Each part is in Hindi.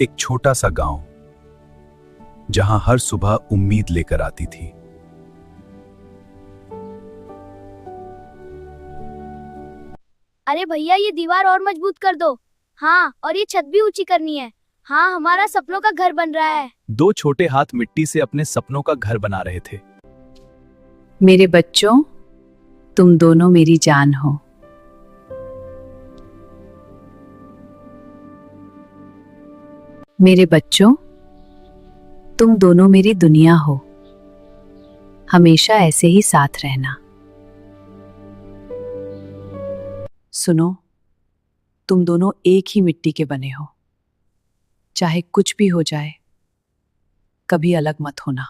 एक छोटा सा गांव जहां हर सुबह उम्मीद लेकर आती थी। अरे भैया, ये दीवार और मजबूत कर दो। हाँ, और ये छत भी ऊंची करनी है। हाँ, हमारा सपनों का घर बन रहा है। दो छोटे हाथ मिट्टी से अपने सपनों का घर बना रहे थे। मेरे बच्चों, तुम दोनों मेरी जान हो। मेरे बच्चों, तुम दोनों मेरी दुनिया हो। हमेशा ऐसे ही साथ रहना। सुनो, तुम दोनों एक ही मिट्टी के बने हो। चाहे कुछ भी हो जाए, कभी अलग मत होना।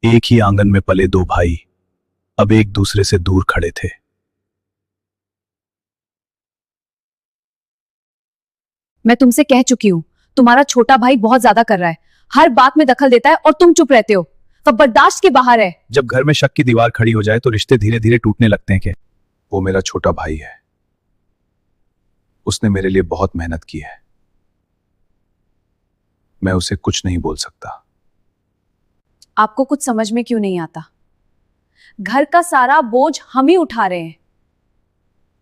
एक ही आंगन में पले दो भाई अब एक दूसरे से दूर खड़े थे। मैं तुमसे कह चुकी हूं, तुम्हारा छोटा भाई बहुत ज्यादा कर रहा है। हर बात में दखल देता है और तुम चुप रहते हो। अब बर्दाश्त के बाहर है। जब घर में शक की दीवार खड़ी हो जाए तो रिश्ते धीरे धीरे टूटने लगते हैं। वो मेरा छोटा भाई है। उसने मेरे लिए बहुत मेहनत की है। मैं उसे कुछ नहीं बोल सकता। आपको कुछ समझ में क्यों नहीं आता? घर का सारा बोझ हम ही उठा रहे हैं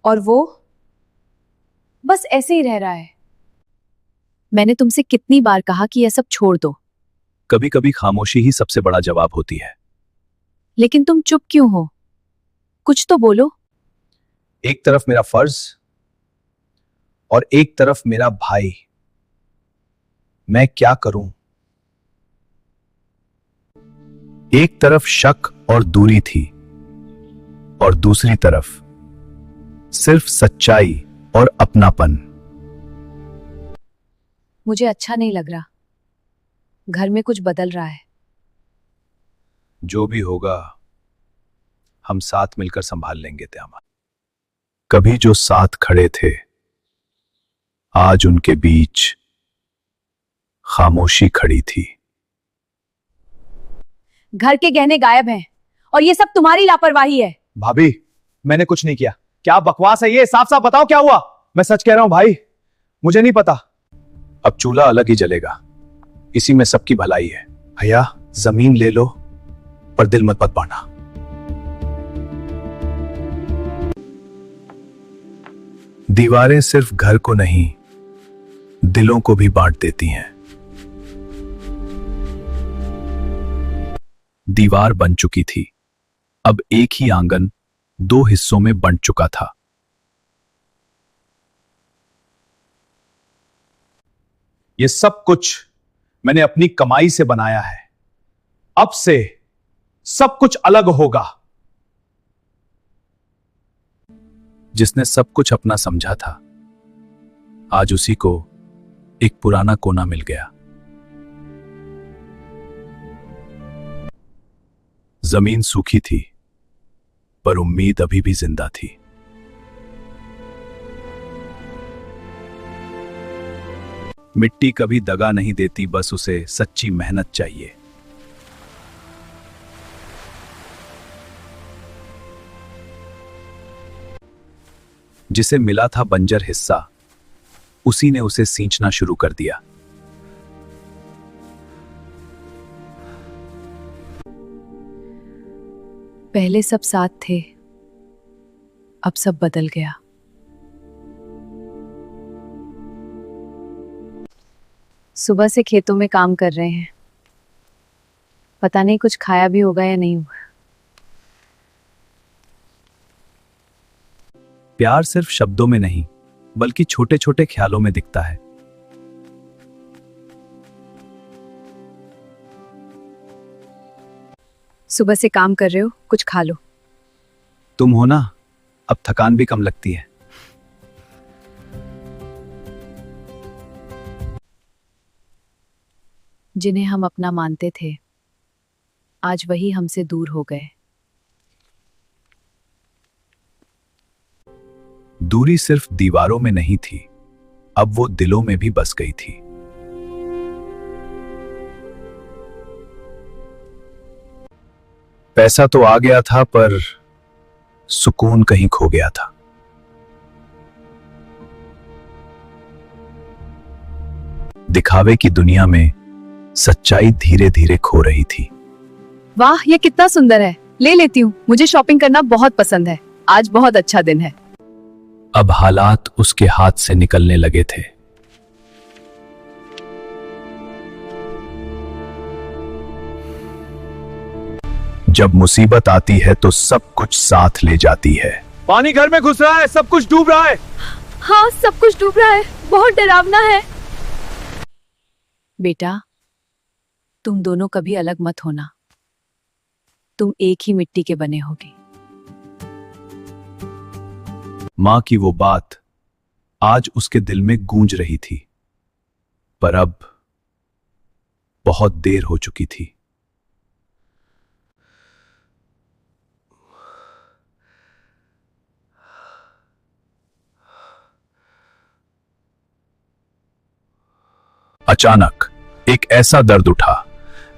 और वो बस ऐसे ही रह रहा है। मैंने तुमसे कितनी बार कहा कि यह सब छोड़ दो। कभी कभी खामोशी ही सबसे बड़ा जवाब होती है। लेकिन तुम चुप क्यों हो? कुछ तो बोलो। एक तरफ मेरा फर्ज और एक तरफ मेरा भाई। मैं क्या करूं? एक तरफ शक और दूरी थी और दूसरी तरफ सिर्फ सच्चाई और अपनापन। मुझे अच्छा नहीं लग रहा। घर में कुछ बदल रहा है। जो भी होगा हम साथ मिलकर संभाल लेंगे त्यामा। कभी जो साथ खड़े थे, आज उनके बीच खामोशी खड़ी थी। घर के गहने गायब हैं और ये सब तुम्हारी लापरवाही है। भाभी, मैंने कुछ नहीं किया। क्या बकवास है ये? साफ साफ बताओ क्या हुआ। मैं सच कह रहा हूं भाई, मुझे नहीं पता। अब चूल्हा अलग ही जलेगा। इसी में सबकी भलाई है। भैया, जमीन ले लो पर दिल मत बांटना। दीवारें सिर्फ घर को नहीं, दिलों को भी बांट देती हैं। दीवार बन चुकी थी। अब एक ही आंगन दो हिस्सों में बंट चुका था। ये सब कुछ मैंने अपनी कमाई से बनाया है। अब से सब कुछ अलग होगा। जिसने सब कुछ अपना समझा था, आज उसी को एक पुराना कोना मिल गया। जमीन सूखी थी पर उम्मीद अभी भी जिंदा थी। मिट्टी कभी दगा नहीं देती, बस उसे सच्ची मेहनत चाहिए। जिसे मिला था बंजर हिस्सा, उसी ने उसे सींचना शुरू कर दिया। पहले सब साथ थे, अब सब बदल गया। सुबह से खेतों में काम कर रहे हैं। पता नहीं कुछ खाया भी होगा या नहीं होगा। प्यार सिर्फ शब्दों में नहीं, बल्कि छोटे छोटे ख्यालों में दिखता है। सुबह से काम कर रहे हो, कुछ खा लो। तुम हो ना, अब थकान भी कम लगती है। जिन्हें हम अपना मानते थे, आज वही हमसे दूर हो गए। दूरी सिर्फ दीवारों में नहीं थी, अब वो दिलों में भी बस गई थी। पैसा तो आ गया था पर सुकून कहीं खो गया था। दिखावे की दुनिया में सच्चाई धीरे धीरे खो रही थी। वाह, ये कितना सुंदर है, ले लेती हूँ। मुझे शॉपिंग करना बहुत पसंद है। आज बहुत अच्छा दिन है। अब हालात उसके हाथ से निकलने लगे थे। जब मुसीबत आती है तो सब कुछ साथ ले जाती है। पानी घर में घुस रहा है, सब कुछ डूब रहा है। हाँ, सब कुछ डूब रहा है, बहुत डरावना है। बेटा, तुम दोनों कभी अलग मत होना। तुम एक ही मिट्टी के बने होगे। मां की वो बात आज उसके दिल में गूंज रही थी, पर अब बहुत देर हो चुकी थी। अचानक एक ऐसा दर्द उठा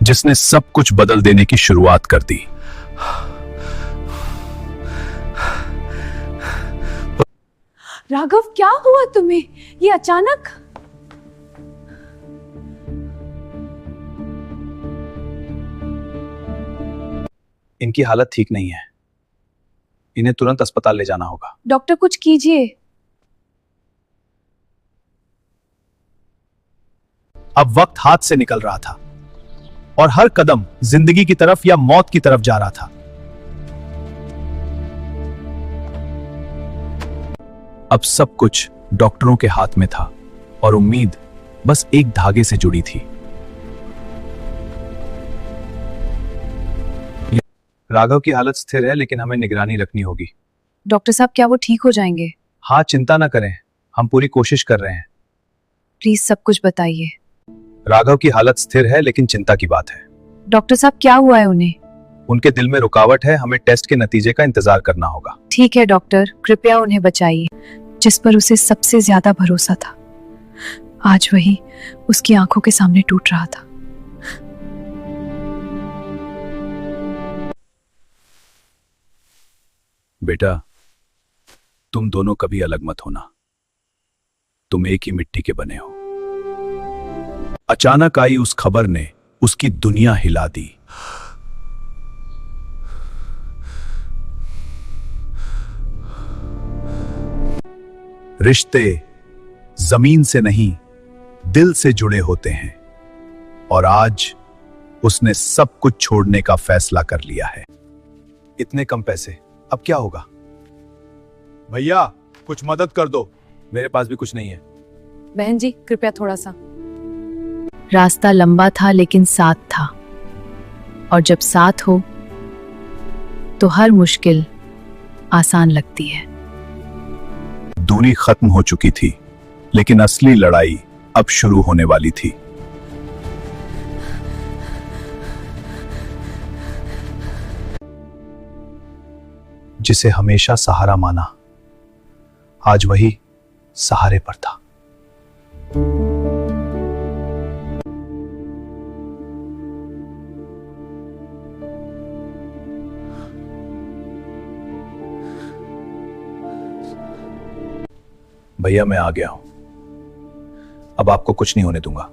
जिसने सब कुछ बदल देने की शुरुआत कर दी। राघव, क्या हुआ तुम्हें? ये अचानक? इनकी हालत ठीक नहीं है, इन्हें तुरंत अस्पताल ले जाना होगा। डॉक्टर, कुछ कीजिए। अब वक्त हाथ से निकल रहा था और हर कदम जिंदगी की तरफ या मौत की तरफ जा रहा था। अब सब कुछ डॉक्टरों के हाथ में था और उम्मीद बस एक धागे से जुड़ी थी। राघव की हालत स्थिर है, लेकिन हमें निगरानी रखनी होगी। डॉक्टर साहब, क्या वो ठीक हो जाएंगे? हाँ, चिंता ना करें, हम पूरी कोशिश कर रहे हैं। प्लीज सब कुछ बताइए। राघव की हालत स्थिर है, लेकिन चिंता की बात है। डॉक्टर साहब, क्या हुआ है उन्हें? उनके दिल में रुकावट है, हमें टेस्ट के नतीजे का इंतजार करना होगा। ठीक है डॉक्टर, कृपया उन्हें बचाइए। जिस पर उसे सबसे ज्यादा भरोसा था, आज वही उसकी आंखों के सामने टूट रहा था। बेटा, तुम दोनों कभी अलग मत होना। तुम एक ही मिट्टी के बने हो। अचानक आई उस खबर ने उसकी दुनिया हिला दी। रिश्ते जमीन से नहीं, दिल से जुड़े होते हैं, और आज उसने सब कुछ छोड़ने का फैसला कर लिया है। इतने कम पैसे, अब क्या होगा? भैया, कुछ मदद कर दो। मेरे पास भी कुछ नहीं है। बहन जी, कृपया थोड़ा सा। रास्ता लंबा था, लेकिन साथ था, और जब साथ हो तो हर मुश्किल आसान लगती है। दूरी खत्म हो चुकी थी, लेकिन असली लड़ाई अब शुरू होने वाली थी। जिसे हमेशा सहारा माना, आज वही सहारे पर था। भैया, मैं आ गया हूं। अब आपको कुछ नहीं होने दूंगा।